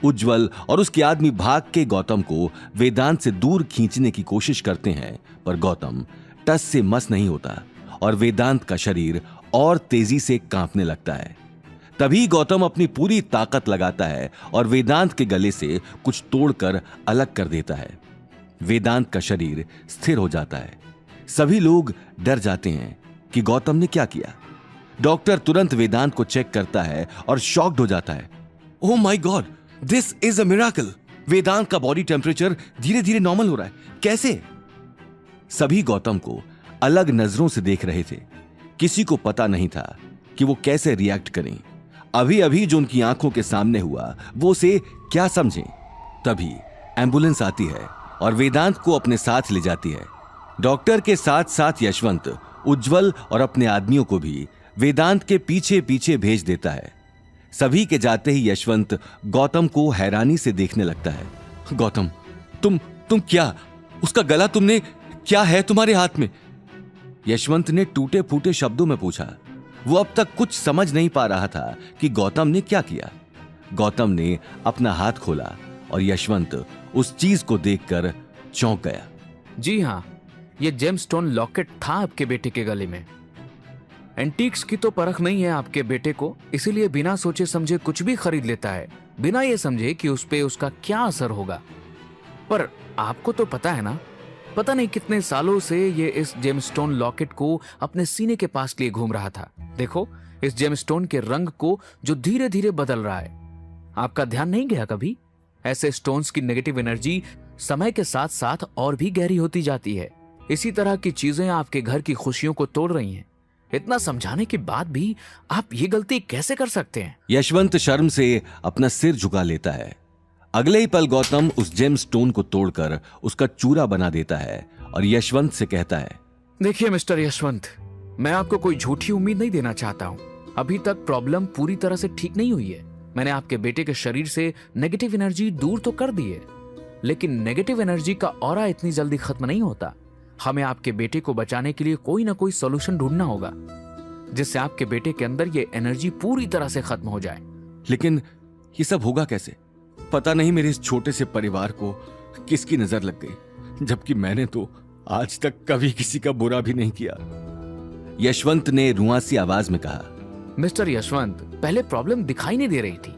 उज्जवल और उसके आदमी भाग के गौतम को वेदांत से दूर खींचने की कोशिश करते हैं, पर गौतम टस से मस नहीं होता और वेदांत का शरीर और तेजी से कांपने लगता है। तभी गौतम अपनी पूरी ताकत लगाता है और वेदांत के गले से कुछ तोड़कर अलग कर देता है। वेदांत का शरीर स्थिर हो जाता है। सभी लोग डर जाते हैं कि गौतम ने क्या किया। डॉक्टर तुरंत वेदांत को चेक करता है और शॉक्ड हो जाता है। Oh my God, this is a miracle. Vedant का बॉडी टेम्परेचर धीरे धीरे नॉर्मल हो रहा है। कैसे? सभी गौतम को अलग नजरों से देख रहे थे। किसी को पता नहीं था कि वो कैसे रिएक्ट करें। अभी अभी जो उनकी आंखों के सामने हुआ वो उसे क्या समझें। तभी एम्बुलेंस आती है और वेदांत को अपने साथ ले जाती है। डॉक्टर के साथ साथ यशवंत, उज्जवल और अपने आदमियों को भी वेदांत के पीछे पीछे भेज देता है। सभी के जाते ही यशवंत गौतम को हैरानी से देखने लगता है। गौतम, तुम क्या? उसका गला तुमने, क्या है तुम्हारे हाथ में? यशवंत ने टूटे फूटे शब्दों में पूछा। वो अब तक कुछ समझ नहीं पा रहा था कि गौतम ने क्या किया। गौतम ने अपना हाथ खोला और यशवंत उस चीज को देखकर चौंक गया। जी हाँ, ये जेमस्टोन लॉकेट था आपके बेटे के गले में। एंटीक्स की तो परख नहीं है आपके बेटे को, इसीलिए बिना सोचे समझे कुछ भी खरीद लेता है, बिना ये समझे कि उस पे उसका क्या असर होगा। पर आपको तो पता है ना, पता नहीं कितने सालों से ये इस जेमस्टोन लॉकेट को अपने सीने के पास लिए घूम रहा था। देखो इस जेमस्टोन के रंग को जो धीरे धीरे बदल रहा है। आपका ध्यान नहीं गया कभी? ऐसे स्टोन्स की नेगेटिव एनर्जी समय के साथ साथ और भी गहरी होती जाती है। इसी तरह की चीजें आपके घर की खुशियों को तोड़ रही हैं। इतना समझाने के बाद भी आप ये गलती कैसे कर सकते हैं? यशवंत शर्म से अपना सिर झुका लेता है। अगले ही पल गौतम उस जेम स्टोन को तोड़कर उसका चूरा बना देता है और यशवंत से कहता है, देखिए मिस्टर यशवंत, मैं आपको कोई झूठी उम्मीद नहीं देना चाहता हूँ। अभी तक प्रॉब्लम पूरी तरह से ठीक नहीं हुई है। मैंने आपके बेटे के शरीर से नेगेटिव एनर्जी दूर तो कर दी है, लेकिन नेगेटिव एनर्जी का ऑरा इतनी जल्दी खत्म नहीं होता। हमें आपके बेटे को बचाने के लिए कोई ना कोई सॉल्यूशन ढूंढना होगा, जिससे आपके बेटे के अंदर ये एनर्जी पूरी तरह से खत्म हो जाए। लेकिन ये सब होगा कैसे? पता नहीं मेरे इस छोटे से परिवार को किसकी नजर लग गई, जबकि मैंने तो आज तक कभी किसी का बुरा भी नहीं किया। यशवंत ने रुआंसी आवाज में कहा। मिस्टर यशवंत, पहले प्रॉब्लम दिखाई नहीं दे रही थी,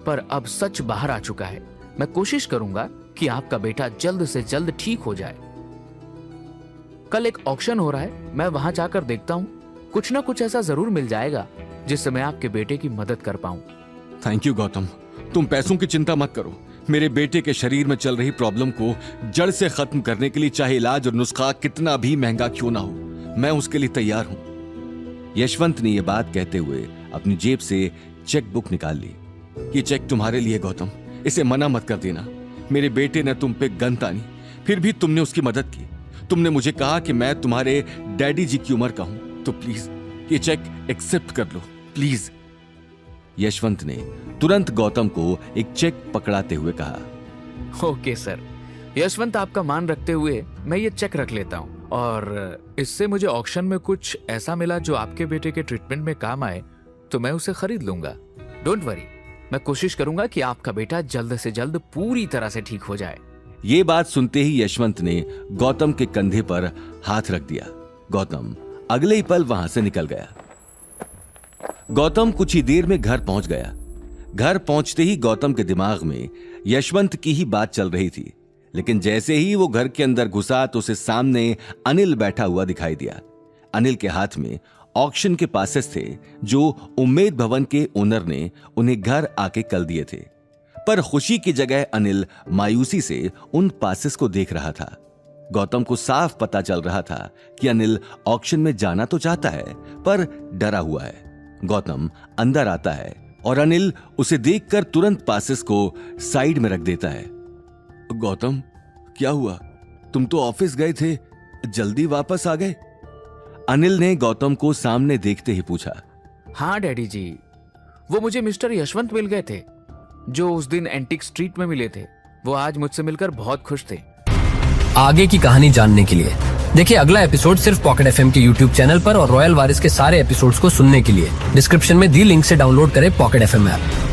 पर अब सच बाहर आ चुका है। मैं कोशिश करूंगा कि आपका बेटा जल्द से जल्द ठीक हो जाए। कल एक ऑक्शन हो रहा है, मैं वहां जाकर देखता हूँ। कुछ ना कुछ ऐसा जरूर मिल जाएगा जिससे मैं आपके बेटे की मदद कर पाऊं। थैंक यू गौतम, तुम पैसों की चिंता मत करो। मेरे बेटे के शरीर में चल रही प्रॉब्लम को जड़ से खत्म करने के लिए चाहे इलाज और नुस्खा कितना भी महंगा क्यों ना हो, मैं उसके लिए तैयार हूं। यशवंत ने यह बात कहते हुए अपनी जेब से चेक बुक निकाल ली। ये चेक तुम्हारे लिए गौतम, इसे मना मत कर देना। मेरे बेटे ने तुम पे गन तानी, फिर भी तुमने उसकी मदद की। तुमने मुझे कहा कि मैं तुम्हारे डैडी जी की उम्र का हूं, तो प्लीज ये चेक एक्सेप्ट कर लो, प्लीज। यशवंत ने तुरंत गौतम को एक चेक पकड़ाते हुए कहा। ओके सर, यशवंत आपका मान रखते हुए मैं ये चेक रख लेता हूँ, और इससे मुझे ऑक्शन में कुछ ऐसा मिला जो आपके बेटे के ट्रीटमेंट में काम आए तो मैं उसे खरीद लूंगा। डोंट वरी, मैं कोशिश करूंगा कि आपका बेटा जल्द से जल्द पूरी तरह से ठीक हो जाए। ये बात सुनते ही यशवंत ने गौतम के कंधे पर हाथ रख दिया। गौतम अगले ही पल वहां से निकल गया। गौतम कुछ ही देर में घर पहुंच गया। घर पहुंचते ही गौतम के दिमाग में यशवंत की ही बात चल रही थी, लेकिन जैसे ही वो घर के अंदर घुसा तो उसे सामने अनिल बैठा हुआ दिखाई दिया। अनिल के हाथ में ऑक्शन के पासेस थे जो उम्मेद भवन के ओनर ने उन्हें घर आके कल दिए थे, पर खुशी की जगह अनिल मायूसी से उन पासेस को देख रहा था। गौतम को साफ पता चल रहा था कि अनिल ऑक्शन में जाना तो चाहता है पर डरा हुआ है। गौतम अंदर आता है और अनिल उसे देखकर तुरंत पासेस को साइड में रख देता है। गौतम, क्या हुआ? तुम तो ऑफिस गए थे, जल्दी वापस आ गए? अनिल ने गौतम को सामने देखते ही पूछा। हाँ डैडी जी, वो मुझे मिस्टर यशवंत मिल गए थे जो उस दिन एंटिक स्ट्रीट में मिले थे। वो आज मुझसे मिलकर बहुत खुश थे। आगे की कहानी जानने के लिए देखिए अगला एपिसोड सिर्फ पॉकेट एफएम के यूट्यूब चैनल पर, और रॉयल वारिस के सारे एपिसोड्स को सुनने के लिए डिस्क्रिप्शन में दी लिंक से डाउनलोड करें पॉकेट एफएम ऐप।